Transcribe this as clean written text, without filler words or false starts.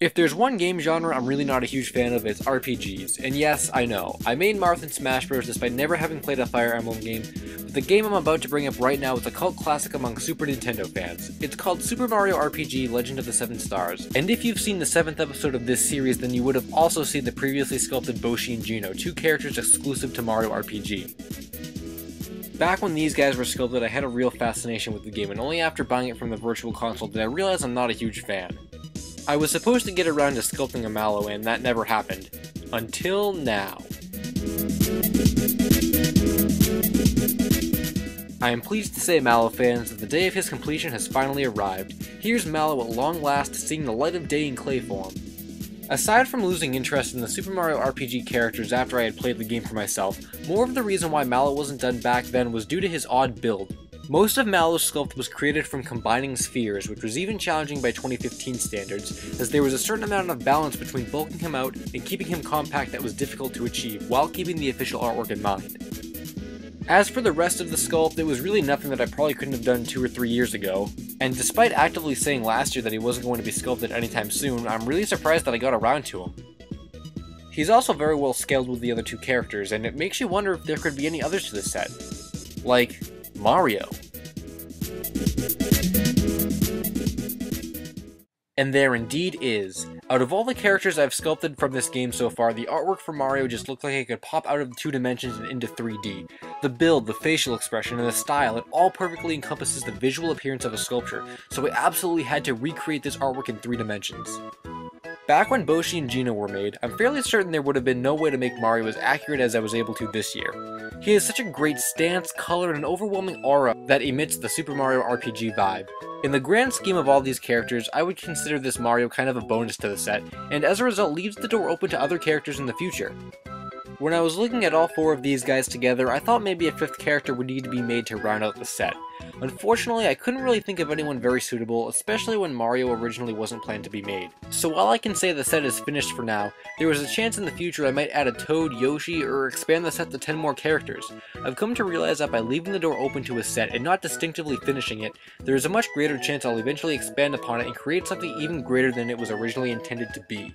If there's one game genre I'm really not a huge fan of, it's RPGs. And yes, I know, I made Marth in Smash Bros. Despite never having played a Fire Emblem game, but the game I'm about to bring up right now is a cult classic among Super Nintendo fans. It's called Super Mario RPG Legend of the Seven Stars, and if you've seen the 7th episode of this series, then you would have also seen the previously sculpted Boshi and Geno, two characters exclusive to Mario RPG. Back when these guys were sculpted, I had a real fascination with the game, and only after buying it from the Virtual Console did I realize I'm not a huge fan. I was supposed to get around to sculpting a Mallow, and that never happened. Until now. I am pleased to say, Mallow fans, that the day of his completion has finally arrived. Here's Mallow at long last seeing the light of day in clay form. Aside from losing interest in the Super Mario RPG characters after I had played the game for myself, more of the reason why Mallow wasn't done back then was due to his odd build. Most of Mallow's sculpt was created from combining spheres, which was even challenging by 2015 standards, as there was a certain amount of balance between bulking him out and keeping him compact that was difficult to achieve, while keeping the official artwork in mind. As for the rest of the sculpt, it was really nothing that I probably couldn't have done 2 or 3 years ago, and despite actively saying last year that he wasn't going to be sculpted anytime soon, I'm really surprised that I got around to him. He's also very well scaled with the other two characters, and it makes you wonder if there could be any others to this set. Like Mario. And there indeed is. Out of all the characters I've sculpted from this game so far, the artwork for Mario just looked like it could pop out of 2 dimensions and into 3D. The build, the facial expression, and the style, it all perfectly encompasses the visual appearance of a sculpture, so I absolutely had to recreate this artwork in 3 dimensions. Back when Boshi and Geno were made, I'm fairly certain there would have been no way to make Mario as accurate as I was able to this year. He has such a great stance, color, and an overwhelming aura that emits the Super Mario RPG vibe. In the grand scheme of all these characters, I would consider this Mario kind of a bonus to the set, and as a result leaves the door open to other characters in the future. When I was looking at all 4 of these guys together, I thought maybe a 5th character would need to be made to round out the set. Unfortunately, I couldn't really think of anyone very suitable, especially when Mario originally wasn't planned to be made. So while I can say the set is finished for now, there was a chance in the future I might add a Toad, Yoshi, or expand the set to 10 more characters. I've come to realize that by leaving the door open to a set and not distinctively finishing it, there is a much greater chance I'll eventually expand upon it and create something even greater than it was originally intended to be.